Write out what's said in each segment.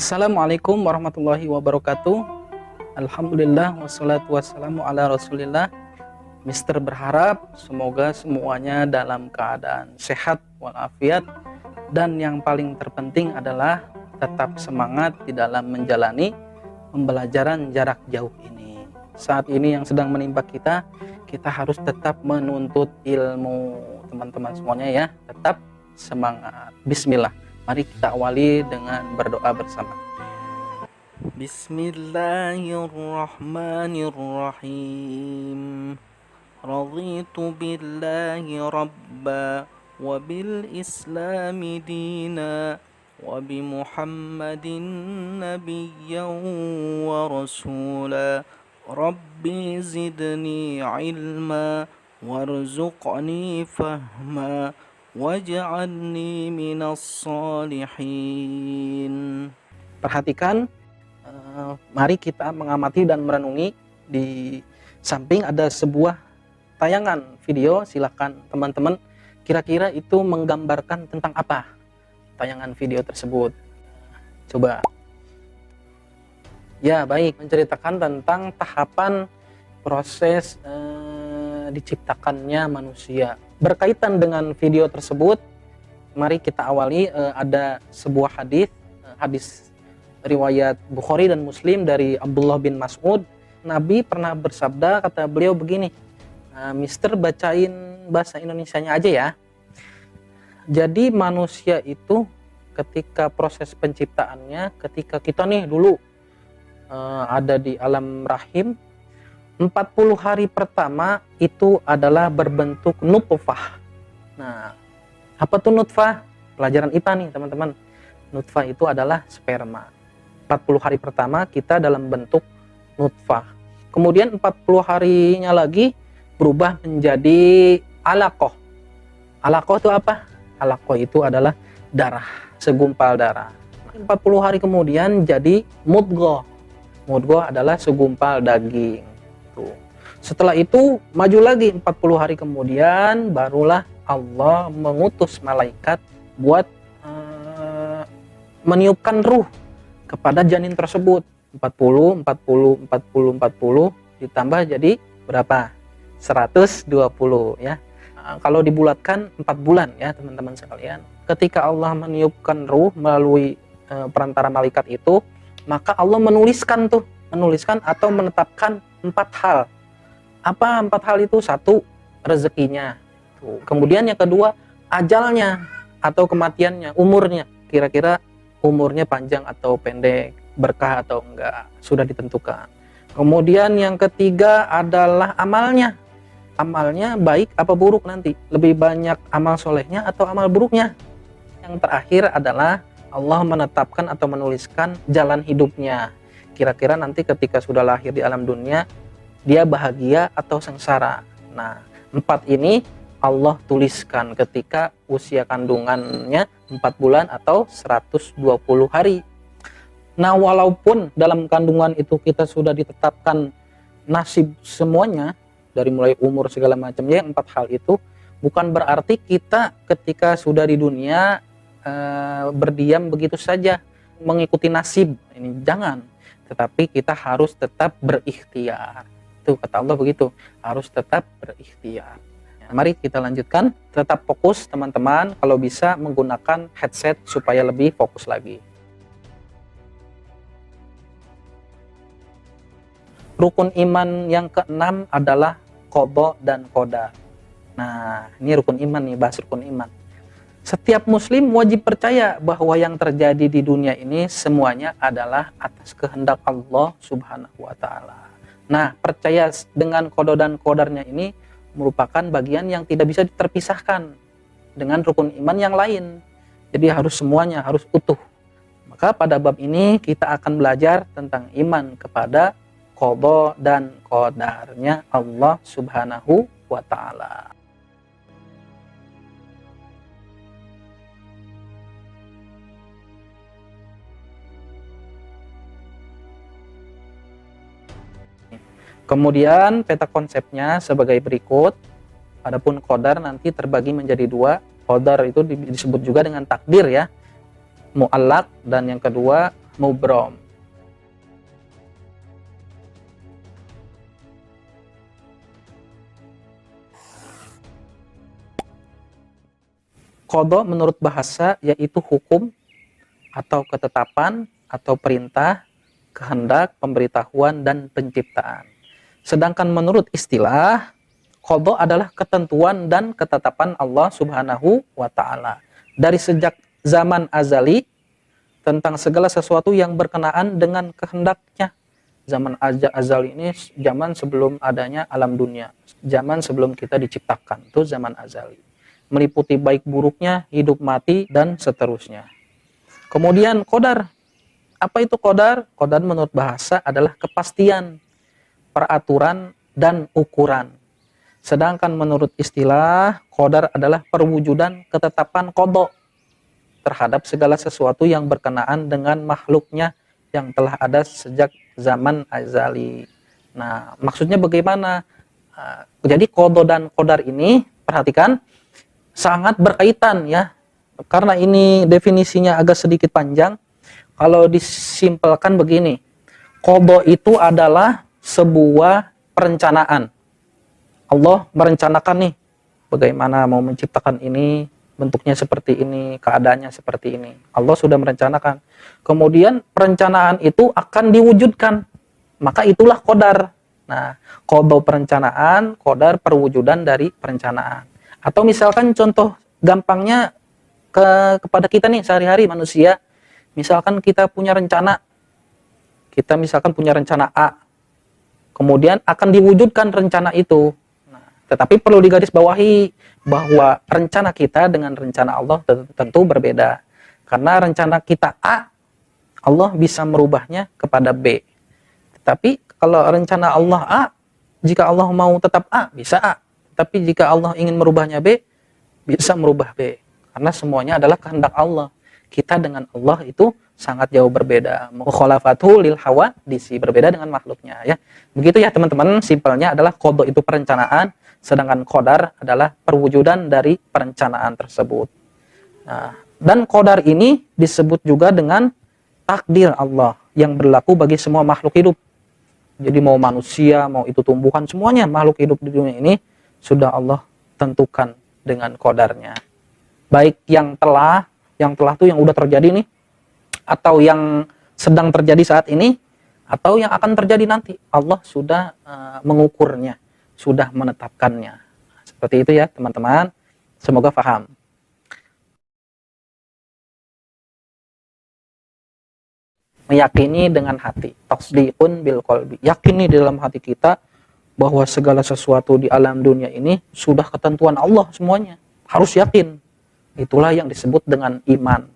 Assalamualaikum warahmatullahi wabarakatuh. Alhamdulillah wassalatu wassalamu ala rasulillah. Mister berharap semoga semuanya dalam keadaan sehat walafiat, dan yang paling terpenting adalah tetap semangat di dalam menjalani pembelajaran jarak jauh ini. Saat ini yang sedang menimpa kita harus tetap menuntut ilmu, teman-teman semuanya ya. Tetap semangat. Bismillah. Mari kita awali dengan berdoa bersama. Bismillahirrahmanirrahim. Raditu billahi rabba wa bil islami dina wa bi Muhammadin nabiyyan wa rasula. Rabbi zidni ilma warzuqni fahma waj'alni minas solihin. Perhatikan, mari kita mengamati dan merenungi. Di samping ada sebuah tayangan video, silahkan teman-teman, kira-kira itu menggambarkan tentang apa tayangan video tersebut. Coba. Ya baik, menceritakan tentang tahapan proses diciptakannya manusia. Berkaitan dengan video tersebut, mari kita awali. Ada sebuah hadis riwayat Bukhari dan Muslim dari Abdullah bin Mas'ud. Nabi pernah bersabda, kata beliau begini, Mister bacain bahasa Indonesianya aja ya. Jadi manusia itu ketika proses penciptaannya, ketika kita nih dulu ada di alam rahim, 40 hari pertama itu adalah berbentuk nutfah. Nah, apa tuh nutfah? Pelajaran IPA nih teman-teman. Nutfah itu adalah sperma. 40 hari pertama kita dalam bentuk nutfah. Kemudian 40 harinya lagi berubah menjadi alaqah. Alaqah itu apa? Alaqah itu adalah darah, segumpal darah. 40 hari kemudian jadi mudghah. Mudghah adalah segumpal daging. Tuh. Setelah itu maju lagi 40 hari kemudian barulah Allah mengutus malaikat buat meniupkan ruh kepada janin tersebut. 40 ditambah jadi berapa? 120 ya. Kalau dibulatkan 4 bulan ya teman-teman sekalian. Ketika Allah meniupkan ruh melalui perantara malaikat itu, maka Allah menuliskan atau menetapkan 4 hal. Apa 4 hal itu? 1, rezekinya. Kemudian yang kedua, ajalnya atau kematiannya, umurnya. Kira-kira umurnya panjang atau pendek, berkah atau enggak, sudah ditentukan. Kemudian yang ketiga adalah amalnya. Amalnya baik apa buruk nanti, lebih banyak amal solehnya atau amal buruknya. Yang terakhir adalah Allah menetapkan atau menuliskan jalan hidupnya. Kira-kira nanti ketika sudah lahir di alam dunia, dia bahagia atau sengsara. Nah, 4 ini Allah tuliskan ketika usia kandungannya 4 bulan atau 120 hari. Nah, walaupun dalam kandungan itu kita sudah ditetapkan nasib semuanya, dari mulai umur segala macamnya, 4 hal itu, bukan berarti kita ketika sudah di dunia berdiam begitu saja mengikuti nasib. Ini jangan, tetapi kita harus tetap berikhtiar. Itu kata Allah begitu, harus tetap berikhtiar. Mari kita lanjutkan. Tetap fokus teman-teman, kalau bisa menggunakan headset supaya lebih fokus lagi. Rukun iman yang ke-6 adalah qada dan qadar. Nah, ini rukun iman nih, bahas rukun iman. Setiap muslim wajib percaya bahwa yang terjadi di dunia ini semuanya adalah atas kehendak Allah Subhanahu wa ta'ala. Nah, percaya dengan qada dan qadarnya ini merupakan bagian yang tidak bisa terpisahkan dengan rukun iman yang lain. Jadi harus semuanya, harus utuh. Maka pada bab ini kita akan belajar tentang iman kepada qada dan qadarnya Allah Subhanahu wa ta'ala. Kemudian peta konsepnya sebagai berikut. Adapun qadar nanti terbagi menjadi 2. Qadar itu disebut juga dengan takdir ya, mu'allaq, dan yang kedua mubrom. Qadha menurut bahasa yaitu hukum atau ketetapan atau perintah, kehendak, pemberitahuan, dan penciptaan. Sedangkan menurut istilah, qadha adalah ketentuan dan ketetapan Allah Subhanahu wa Ta'ala. Dari sejak zaman azali tentang segala sesuatu yang berkenaan dengan kehendaknya. Zaman azali ini zaman sebelum adanya alam dunia, zaman sebelum kita diciptakan, itu zaman azali. Meliputi baik buruknya, hidup mati, dan seterusnya. Kemudian qadar. Apa itu qadar? Qadar menurut bahasa adalah kepastian, peraturan, dan ukuran. Sedangkan menurut istilah, qadar adalah perwujudan ketetapan qadha terhadap segala sesuatu yang berkenaan dengan makhluknya yang telah ada sejak zaman azali. Nah, maksudnya bagaimana? Jadi qadha dan qadar ini, perhatikan, sangat berkaitan ya. Karena ini definisinya agak sedikit panjang. Kalau disimpelkan begini, qadha itu adalah sebuah perencanaan. Allah merencanakan nih bagaimana mau menciptakan ini, bentuknya seperti ini, keadaannya seperti ini. Allah sudah merencanakan. Kemudian perencanaan itu akan diwujudkan. Maka itulah qadar. Nah, qadha perencanaan, qadar perwujudan dari perencanaan. Atau misalkan contoh gampangnya kepada kita nih sehari-hari manusia, misalkan kita punya rencana, kita misalkan punya rencana A, kemudian akan diwujudkan rencana itu. Nah, tetapi perlu digarisbawahi bahwa rencana kita dengan rencana Allah tentu berbeda. Karena rencana kita A, Allah bisa merubahnya kepada B. Tetapi kalau rencana Allah A, jika Allah mau tetap A, bisa A. Tapi jika Allah ingin merubahnya B, bisa merubah B. Karena semuanya adalah kehendak Allah. Kita dengan Allah itu sangat jauh berbeda. Mukhalafatu lil hawadisi, berbeda dengan makhluknya ya. Begitu ya teman-teman, simpelnya adalah qadha itu perencanaan, sedangkan qadar adalah perwujudan dari perencanaan tersebut. Nah, dan qadar ini disebut juga dengan takdir Allah yang berlaku bagi semua makhluk hidup. Jadi mau manusia, mau itu tumbuhan, semuanya makhluk hidup di dunia ini sudah Allah tentukan dengan qadarnya. Baik yang telah tuh yang udah terjadi nih, atau yang sedang terjadi saat ini, atau yang akan terjadi nanti. Allah sudah mengukurnya, sudah menetapkannya. Seperti itu ya teman-teman. Semoga paham. Meyakini dengan hati. Tasdiqun bil qalbi. Yakini di dalam hati kita bahwa segala sesuatu di alam dunia ini sudah ketentuan Allah semuanya. Harus yakin. Itulah yang disebut dengan iman.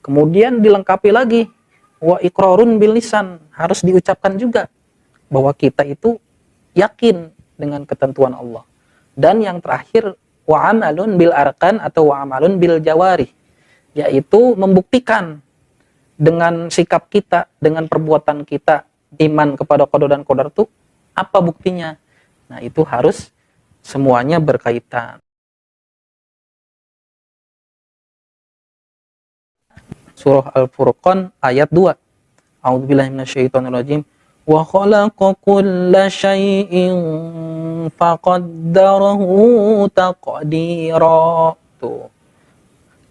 Kemudian dilengkapi lagi wa iqrarun bil lisan, harus diucapkan juga bahwa kita itu yakin dengan ketentuan Allah. Dan yang terakhir wa amalun bil arkan atau wa amalun bil jawarih, yaitu membuktikan dengan sikap kita, dengan perbuatan kita iman kepada qadar dan qadar itu apa buktinya? Nah, itu harus semuanya berkaitan. Surah Al-Furqan ayat 2. A'udzubillahi minasyaitonirrajim. Wa khalaqa kulla syai'in faqaddarahu taqdira. Tuh.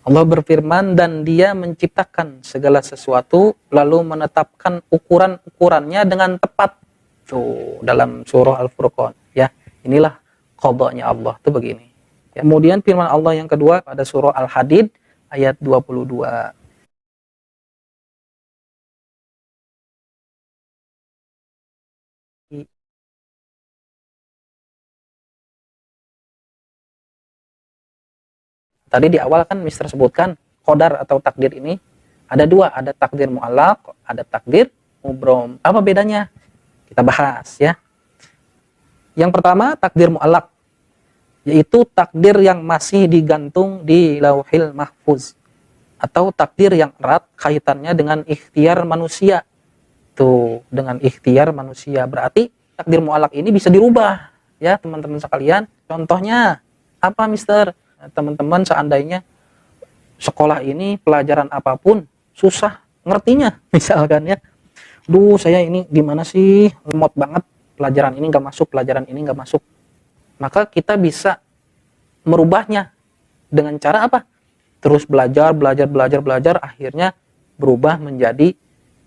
Allah berfirman, dan Dia menciptakan segala sesuatu lalu menetapkan ukuran-ukurannya dengan tepat. Tuh, dalam surah Al-Furqan ya. Inilah qadanya Allah tuh begini. Ya. Kemudian firman Allah yang kedua pada surah Al-Hadid ayat 22. Tadi di awal kan Mister sebutkan qadar atau takdir ini ada dua, ada takdir mu'allaq, ada takdir mubrom. Apa bedanya? Kita bahas ya. Yang pertama takdir mu'allaq, yaitu takdir yang masih digantung di lauhil mahfuz, atau takdir yang erat kaitannya dengan ikhtiar manusia. Tuh, dengan ikhtiar manusia berarti takdir mu'allaq ini bisa dirubah ya teman-teman sekalian. Contohnya apa Mister? Teman-teman seandainya sekolah ini pelajaran apapun susah ngertinya. Misalkan ya, duh saya ini gimana sih, lemot banget, pelajaran ini nggak masuk, pelajaran ini nggak masuk. Maka kita bisa merubahnya dengan cara apa? Terus belajar, akhirnya berubah menjadi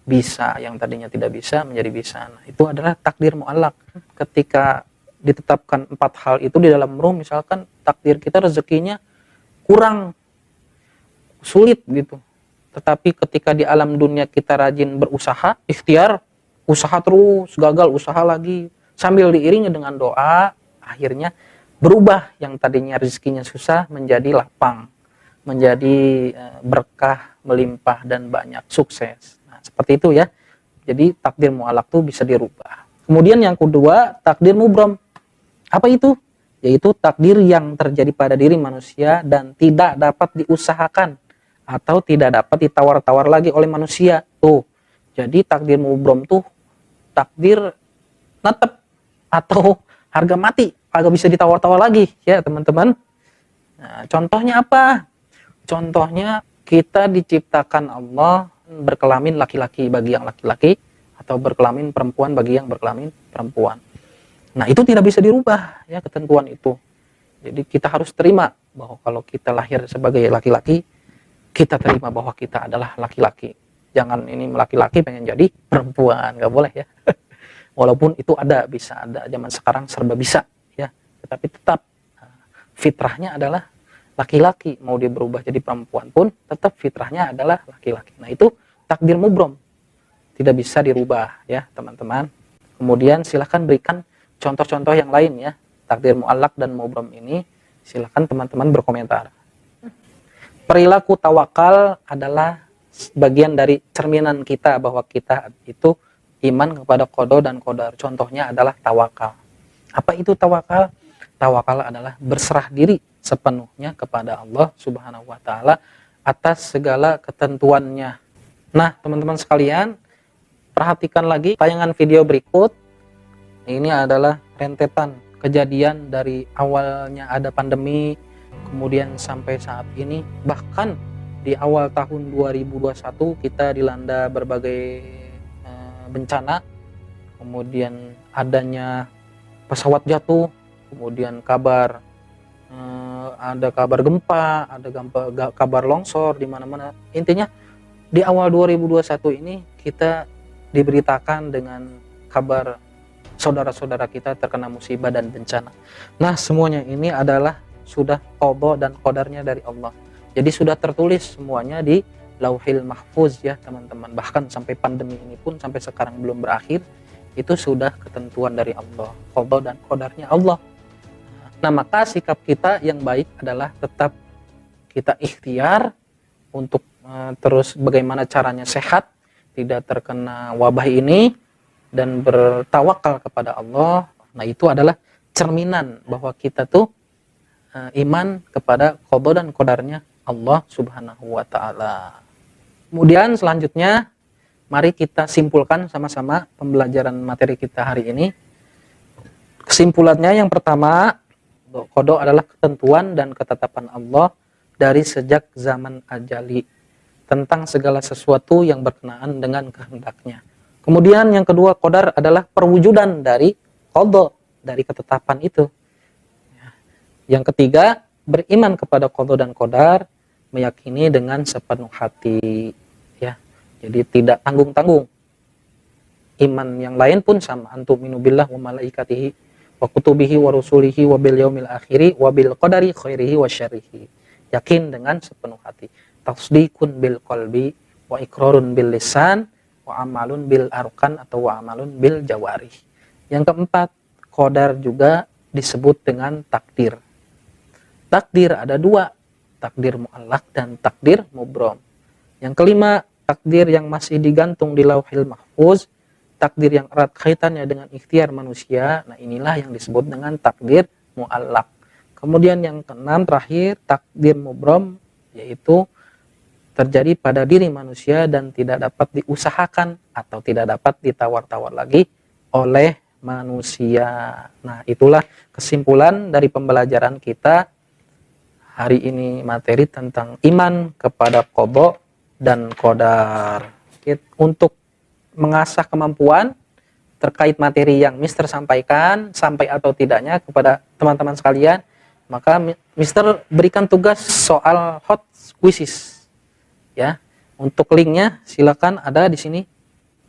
bisa, yang tadinya tidak bisa menjadi bisa. Nah, itu adalah takdir mu'allaq. Ketika ditetapkan 4 hal itu di dalam ruh, misalkan takdir kita rezekinya kurang, sulit gitu. Tetapi ketika di alam dunia kita rajin berusaha, ikhtiar, usaha terus, gagal, usaha lagi, sambil diiringi dengan doa, akhirnya berubah yang tadinya rezekinya susah menjadi lapang, menjadi berkah, melimpah, dan banyak sukses. Nah, seperti itu ya. Jadi takdir mu'allaq itu bisa dirubah. Kemudian yang kedua, takdir mubrom. Apa itu? Yaitu takdir yang terjadi pada diri manusia dan tidak dapat diusahakan atau tidak dapat ditawar-tawar lagi oleh manusia. Tuh. Jadi takdir mubrom tuh takdir netep atau harga mati, agak bisa ditawar-tawar lagi ya teman-teman. Nah, contohnya apa? Contohnya kita diciptakan Allah berkelamin laki-laki bagi yang laki-laki atau berkelamin perempuan bagi yang berkelamin perempuan. Nah, itu tidak bisa dirubah ya ketentuan itu. Jadi kita harus terima bahwa kalau kita lahir sebagai laki-laki, kita terima bahwa kita adalah laki-laki. Jangan ini laki-laki pengen jadi perempuan, nggak boleh ya. Walaupun itu bisa ada, zaman sekarang serba bisa ya, tetapi tetap fitrahnya adalah laki-laki. Mau dia berubah jadi perempuan pun tetap fitrahnya adalah laki-laki. Nah, itu takdir mubrom, tidak bisa dirubah ya teman-teman. Kemudian silahkan berikan contoh-contoh yang lain ya, takdir mu'allaq dan mubrom ini. Silahkan teman-teman berkomentar. Perilaku tawakal adalah bagian dari cerminan kita bahwa kita itu iman kepada qada dan qadar. Contohnya adalah tawakal. Apa itu tawakal? Tawakal adalah berserah diri sepenuhnya kepada Allah Subhanahu wa taala atas segala ketentuannya. Nah, teman-teman sekalian, perhatikan lagi tayangan video berikut. Ini adalah rentetan kejadian dari awalnya ada pandemi, kemudian sampai saat ini, bahkan di awal tahun 2021 kita dilanda berbagai bencana, kemudian adanya pesawat jatuh, kemudian ada kabar gempa, ada kabar longsor di mana-mana. Intinya di awal 2021 ini kita diberitakan dengan kabar saudara-saudara kita terkena musibah dan bencana. Nah, semuanya ini adalah sudah qada dan qadarnya dari Allah. Jadi sudah tertulis semuanya di Lauhil Mahfuz ya teman-teman. Bahkan sampai pandemi ini pun sampai sekarang belum berakhir, itu sudah ketentuan dari Allah, qada dan qadarnya Allah. Nah, maka sikap kita yang baik adalah tetap kita ikhtiar untuk terus bagaimana caranya sehat, tidak terkena wabah ini, dan bertawakal kepada Allah. Nah, itu adalah cerminan bahwa kita tuh iman kepada qada dan qadarnya Allah Subhanahu wa taala. Kemudian selanjutnya mari kita simpulkan sama-sama pembelajaran materi kita hari ini. Kesimpulannya yang pertama, qada adalah ketentuan dan ketetapan Allah dari sejak zaman ajali tentang segala sesuatu yang berkenaan dengan kehendaknya. Kemudian yang kedua, qadar adalah perwujudan dari qada, dari ketetapan itu. Yang ketiga, beriman kepada qada dan qadar, meyakini dengan sepenuh hati ya. Jadi tidak tanggung-tanggung. Iman yang lain pun sama, antuminu billah wa malaikatihi wa kutubihi wa rusulihi wa bil yaumil akhiri wa bil qadari khairihi wa syarrihi. Yakin dengan sepenuh hati. Tasdiqun bil qalbi wa iqrarun bil lisan wa amalun bil arkan atau wa amalun bil jawarih. Yang keempat, qadar juga disebut dengan takdir. Takdir ada dua, takdir mu'allaq dan takdir mubrom. Yang kelima, takdir yang masih digantung di Lauhil Mahfuz, takdir yang erat kaitannya dengan ikhtiar manusia. Nah, inilah yang disebut dengan takdir mu'allaq. Kemudian yang keenam terakhir, takdir mubrom, yaitu terjadi pada diri manusia dan tidak dapat diusahakan atau tidak dapat ditawar-tawar lagi oleh manusia. Nah, itulah kesimpulan dari pembelajaran kita hari ini, materi tentang iman kepada qada dan qadar. untuk mengasah kemampuan terkait materi yang Mister sampaikan, sampai atau tidaknya kepada teman-teman sekalian, maka Mister berikan tugas soal hot quizzes ya. Untuk linknya silakan ada di sini,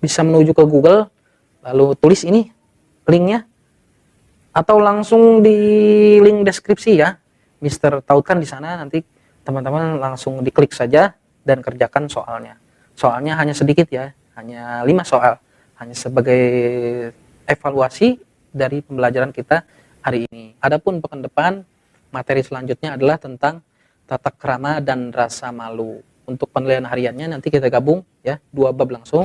bisa menuju ke Google lalu tulis ini linknya, atau langsung di link deskripsi ya, Mister tautkan di sana, nanti teman-teman langsung diklik saja dan kerjakan soalnya. Soalnya hanya sedikit ya, hanya 5 soal, hanya sebagai evaluasi dari pembelajaran kita hari ini. Adapun pekan depan materi selanjutnya adalah tentang tata krama dan rasa malu. Untuk penilaian hariannya nanti kita gabung ya, 2 bab langsung.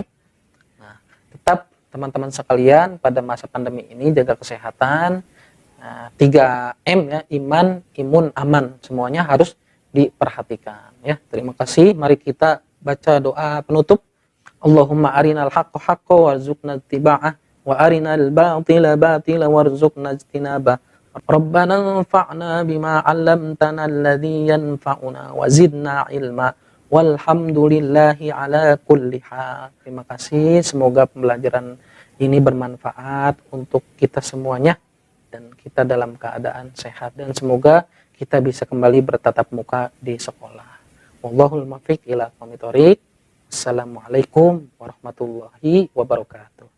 Nah, tetap teman-teman sekalian pada masa pandemi ini jaga kesehatan. Nah, 3M ya, iman, imun, aman, semuanya harus diperhatikan ya. Terima kasih. Mari kita baca doa penutup. Allahumma arinal haqqa haqqa warzuqna ittiba'ah wa arinal batila batila warzuqna ijtinabah. Rabbana anfa'na bima 'allamtana alladhi yanfa'una wa zidna ilma walhamdulillahi ala kulli hal. Terima kasih, semoga pembelajaran ini bermanfaat untuk kita semuanya dan kita dalam keadaan sehat, dan semoga kita bisa kembali bertatap muka di sekolah. Wallahul muwaffiq ila aqwamit thoriq. Assalamualaikum warahmatullahi wabarakatuh.